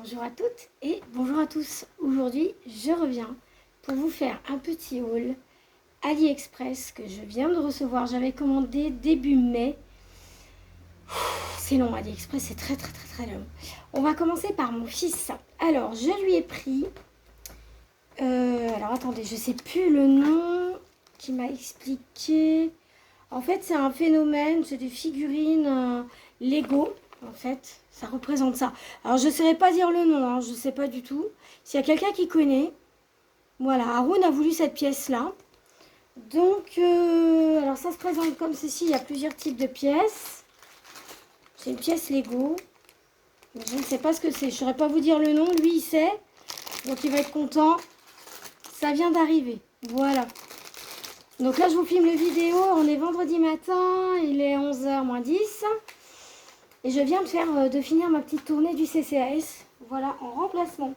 Bonjour à toutes et bonjour à tous. Aujourd'hui, je reviens pour vous faire un petit haul AliExpress que je viens de recevoir. J'avais commandé début mai. C'est long, AliExpress, c'est très long. On va commencer par mon fils. Alors, je lui ai pris... alors, attendez, je sais plus le nom qui m'a expliqué. En fait, c'est un phénomène, c'est des figurines Lego, en fait. Ça représente ça. Alors, je ne saurais pas dire le nom, hein, je ne sais pas du tout. S'il y a quelqu'un qui connaît, voilà, Haroun a voulu cette pièce-là. Donc, alors ça se présente comme ceci, il y a plusieurs types de pièces. C'est une pièce Lego. Je ne sais pas ce que c'est, je ne saurais pas vous dire le nom, lui il sait. Donc, il va être content. Ça vient d'arriver, voilà. Donc là, je vous filme le vidéo, on est vendredi matin, il est 11h moins 10. Et je viens de finir ma petite tournée du CCAS, voilà, en remplacement.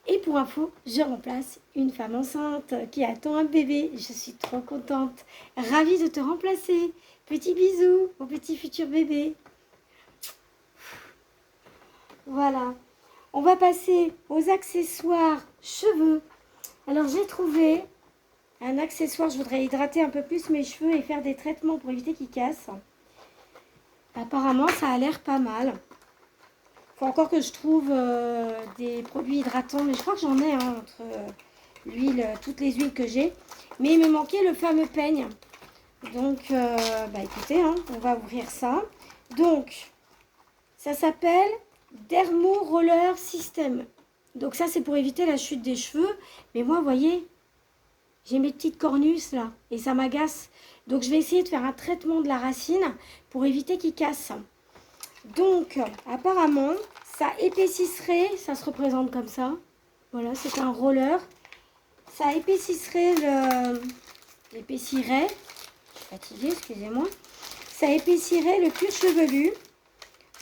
Et pour info, je remplace une femme enceinte qui attend un bébé. Je suis trop contente, ravie de te remplacer. Petit bisou au petit futur bébé. Voilà, on va passer aux accessoires cheveux. Alors j'ai trouvé un accessoire, je voudrais hydrater un peu plus mes cheveux et faire des traitements pour éviter qu'ils cassent. Apparemment, ça a l'air pas mal. Faut encore que je trouve des produits hydratants, mais je crois que j'en ai entre l'huile, toutes les huiles que j'ai. Mais il me manquait le fameux peigne. Donc, écoutez, on va ouvrir ça. Donc, ça s'appelle Dermo Roller System. Donc ça, c'est pour éviter la chute des cheveux. Mais moi, vous voyez, j'ai mes petites cornus là et ça m'agace. Donc, je vais essayer de faire un traitement de la racine pour éviter qu'ils cassent. Donc, apparemment, ça épaississerait, ça se représente comme ça. Voilà, c'est un roller. Ça épaississerait épaissirrait, je suis fatiguée, excusez-moi. Ça épaissirrait le cuir chevelu.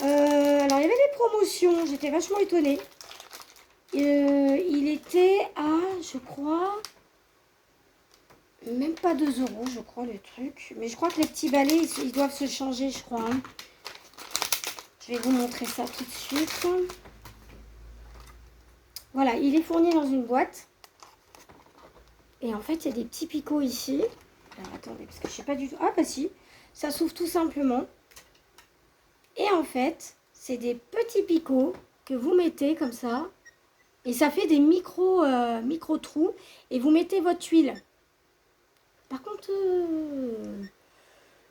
Alors, il y avait des promotions, j'étais vachement étonnée. Il était à, je crois, même pas 2 euros, je crois, le truc. Mais je crois que les petits balais, ils doivent se changer, je crois. Je vais vous montrer ça tout de suite. Voilà, il est fourni dans une boîte. Et en fait, il y a des petits picots ici. Alors, attendez, parce que je ne sais pas du tout. Ah, bah si, ça s'ouvre tout simplement. Et en fait, c'est des petits picots que vous mettez comme ça. Et ça fait des micro trous. Et vous mettez votre huile. Par contre,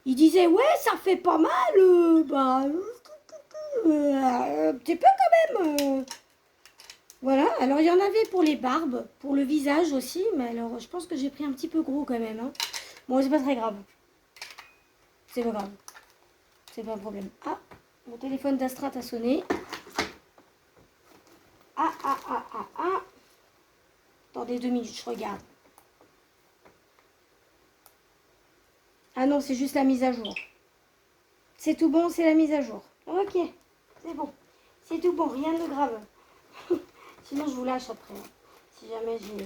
il disait, ouais, ça fait pas mal. Un petit peu quand même. Voilà, alors il y en avait pour les barbes, pour le visage aussi, mais alors je pense que j'ai pris un petit peu gros quand même. Bon, c'est pas très grave. C'est pas grave. C'est pas un problème. Ah, mon téléphone d'Astrat a sonné. Ah. Attendez 2 minutes, je regarde. Ah non, c'est juste la mise à jour. C'est tout bon, c'est la mise à jour. Ok, c'est bon. C'est tout bon, rien de grave. Sinon, je vous lâche après. Si jamais j'ai...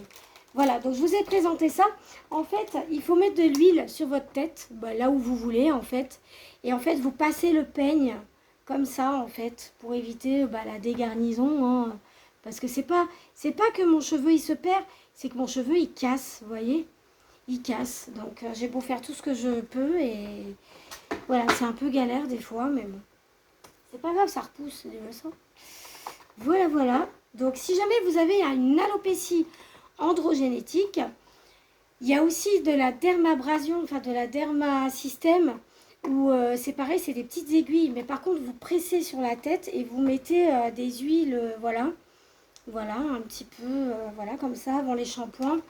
Voilà, donc je vous ai présenté ça. En fait, il faut mettre de l'huile sur votre tête, là où vous voulez, en fait. Et en fait, vous passez le peigne comme ça, en fait, pour éviter la dégarnison. Parce que c'est pas que mon cheveu, il se perd, c'est que mon cheveu, il casse, vous voyez. Il casse. Donc, j'ai beau faire tout ce que je peux et... Voilà, c'est un peu galère des fois, mais bon. C'est pas grave, ça repousse, c'est déjà ça. Voilà. Donc, si jamais vous avez une alopécie androgénétique, il y a aussi de la dermabrasion, enfin de la dermasystème, où c'est pareil, c'est des petites aiguilles. Mais par contre, vous pressez sur la tête et vous mettez des huiles, voilà, un petit peu, voilà, comme ça, avant les shampoings.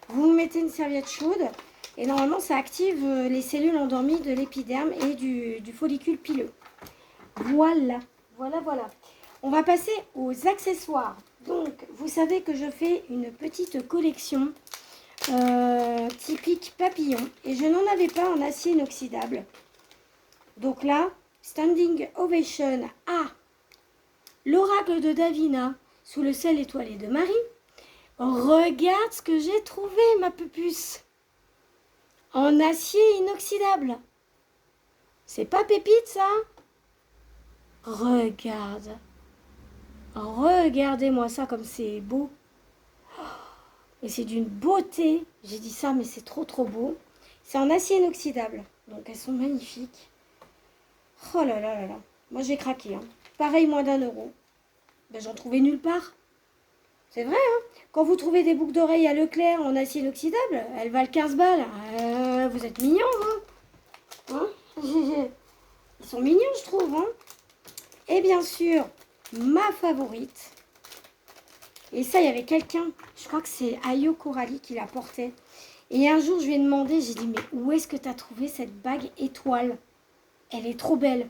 Vous mettez une serviette chaude et normalement, ça active les cellules endormies de l'épiderme et du follicule pileux. Voilà. On va passer aux accessoires. Donc, vous savez que je fais une petite collection typique papillon. Et je n'en avais pas en acier inoxydable. Donc là, Standing Ovation à l'oracle de Davina sous le ciel étoilé de Marie. Regarde ce que j'ai trouvé, ma pupuce. En acier inoxydable. C'est pas pépite, ça? Regarde. Regardez-moi ça comme c'est beau. Et c'est d'une beauté. J'ai dit ça, mais c'est trop trop beau. C'est en acier inoxydable. Donc elles sont magnifiques. Oh là là là là. Moi j'ai craqué. Hein. Pareil, moins d'1 €. Ben, j'en trouvais nulle part. C'est vrai, hein. Quand vous trouvez des boucles d'oreilles à Leclerc en acier inoxydable, elles valent 15 balles. Vous êtes mignons, hein, Ils sont mignons, je trouve. Hein. Et bien sûr, ma favorite. Et ça, il y avait quelqu'un, je crois que c'est Ayo Coralie qui la portait. Et un jour, je lui ai demandé, j'ai dit, mais où est-ce que tu as trouvé cette bague étoile? Elle est trop belle.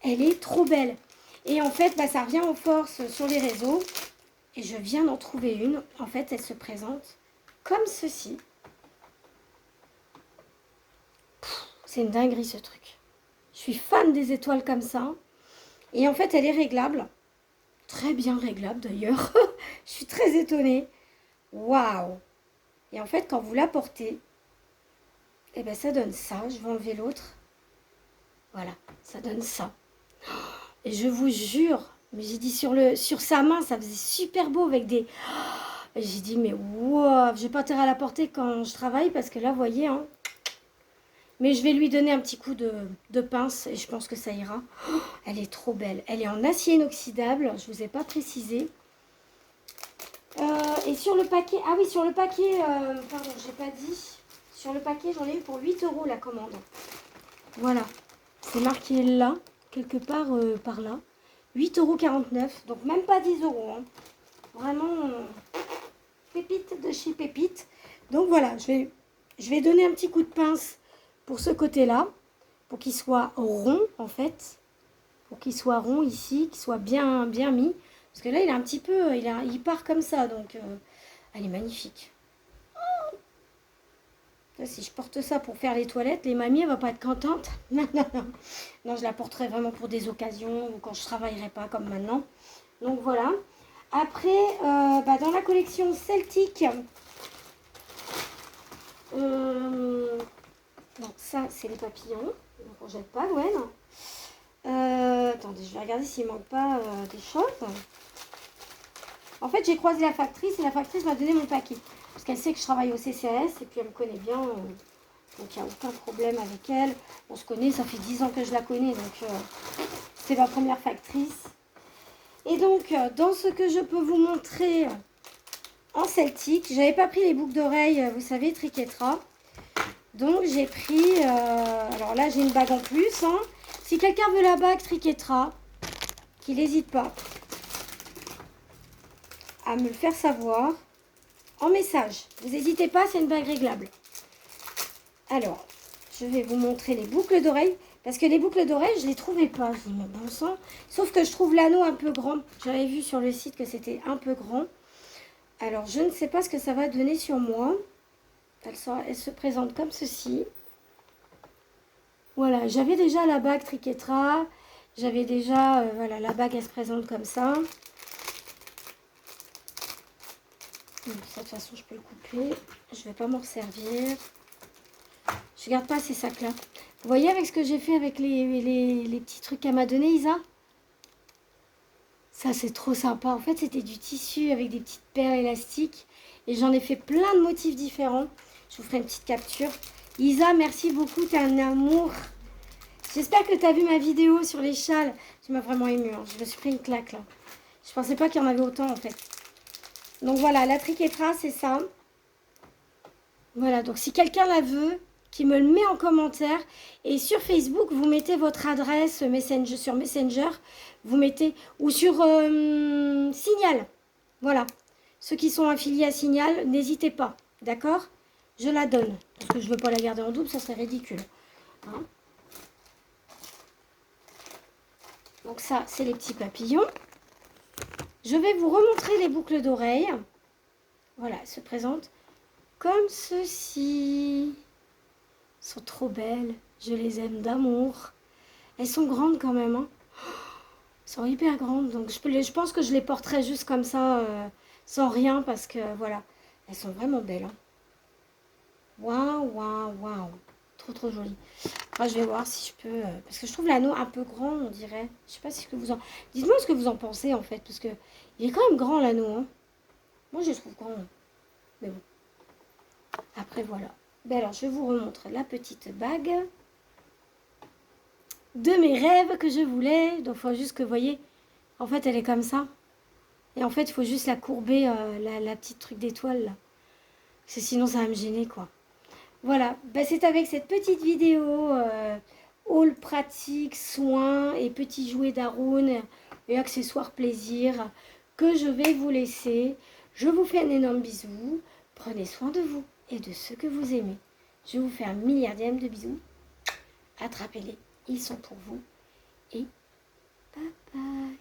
Elle est trop belle. Et en fait, bah, ça revient en force sur les réseaux. Et je viens d'en trouver une. En fait, elle se présente comme ceci. C'est une dinguerie ce truc. Je suis fan des étoiles comme ça. Et en fait, elle est réglable. Très bien réglable d'ailleurs. Je suis très étonnée. Waouh! Et en fait, quand vous la portez, eh ben, ça donne ça. Je vais enlever l'autre. Voilà, ça donne ça. Et je vous jure, mais j'ai dit sur sa main, ça faisait super beau avec des... Et j'ai dit, mais wow, j'ai pas intérêt à la porter quand je travaille parce que là, vous voyez, hein. Mais je vais lui donner un petit coup de pince et je pense que ça ira. Oh, elle est trop belle. Elle est en acier inoxydable, je vous ai pas précisé. Et sur le paquet, ah oui, sur le paquet, pardon, j'ai pas dit. Sur le paquet, j'en ai eu pour 8 € la commande. Voilà, c'est marqué là, quelque part par là. 8,49 €, donc même pas 10 €. Hein. Vraiment, pépite de chez Pépite. Donc voilà, je vais donner un petit coup de pince pour ce côté-là, pour qu'il soit rond en fait. Pour qu'il soit rond ici, qu'il soit bien, bien mis. Parce que là, il est un petit peu, il part comme ça, donc elle est magnifique. Là, si je porte ça pour faire les toilettes, les mamies, elles ne vont pas être contentes. Non, non, non. Non, je la porterai vraiment pour des occasions ou quand je ne travaillerai pas comme maintenant. Donc voilà. Après, dans la collection Celtic, non, ça, c'est les papillons. Donc on jette pas, Gwen. Attendez, je vais regarder s'il ne manque pas des choses. En fait, j'ai croisé la factrice et la factrice m'a donné mon paquet. Parce qu'elle sait que je travaille au CCAS et puis elle me connaît bien. Donc il n'y a aucun problème avec elle. On se connaît, ça fait 10 ans que je la connais. Donc c'est ma première factrice. Et donc, dans ce que je peux vous montrer en celtique, j'avais pas pris les boucles d'oreilles, vous savez, Triquetra. Donc j'ai pris, alors là j'ai une bague en plus. Hein. Si quelqu'un veut la bague Triquetra, qu'il n'hésite pas à me le faire savoir en message. Vous n'hésitez pas, c'est une bague réglable. Alors, je vais vous montrer les boucles d'oreilles. Parce que les boucles d'oreilles, je ne les trouvais pas. Je dis, mais bon sang. Sauf que je trouve l'anneau un peu grand. J'avais vu sur le site que c'était un peu grand. Alors, je ne sais pas ce que ça va donner sur moi. Elle se présente comme ceci. Voilà, j'avais déjà la bague Triquetra. J'avais déjà, voilà, la bague, elle se présente comme ça. De toute façon, je peux le couper. Je ne vais pas m'en servir. Je garde pas ces sacs-là. Vous voyez avec ce que j'ai fait avec les petits trucs qu'elle m'a donné, Isa? Ça, c'est trop sympa. En fait, c'était du tissu avec des petites perles élastiques. Et j'en ai fait plein de motifs différents. Je vous ferai une petite capture. Isa, merci beaucoup. T'es un amour. J'espère que tu as vu ma vidéo sur les châles. Tu m'as vraiment émue. Hein. Je me suis pris une claque, là. Je pensais pas qu'il y en avait autant, en fait. Donc, voilà. La Triquetra, c'est ça. Voilà. Donc, si quelqu'un la veut, qui me le met en commentaire. Et sur Facebook, vous mettez votre adresse Messenger, sur Messenger. Vous mettez, ou sur Signal. Voilà. Ceux qui sont affiliés à Signal, n'hésitez pas. D'accord? Je la donne. Parce que je ne veux pas la garder en double, ça serait ridicule. Hein? Donc ça, c'est les petits papillons. Je vais vous remontrer les boucles d'oreilles. Voilà, elles se présentent comme ceci. Elles sont trop belles. Je les aime d'amour. Elles sont grandes quand même. Hein. Elles sont hyper grandes. Donc je pense que je les porterai juste comme ça, sans rien. Parce que voilà, elles sont vraiment belles. Hein. Waouh, waouh, waouh. Trop joli. Enfin, je vais voir si je peux... parce que je trouve l'anneau un peu grand, on dirait. Je sais pas si que vous en... Dites-moi ce que vous en pensez, en fait. Parce que il est quand même grand, l'anneau. Hein. Moi, je le trouve grand. Mais bon. Après, voilà. Ben alors, je vous remontre la petite bague de mes rêves que je voulais. Donc, il faut juste que vous voyez... En fait, elle est comme ça. Et en fait, il faut juste la courber, la petite truc d'étoile, là. Parce que sinon, ça va me gêner, quoi. Voilà, c'est avec cette petite vidéo haul pratique, soins et petits jouets d'Haroun et accessoires plaisir que je vais vous laisser. Je vous fais un énorme bisou. Prenez soin de vous et de ceux que vous aimez. Je vous fais un milliardième de bisous. Attrapez-les, ils sont pour vous. Et bye bye.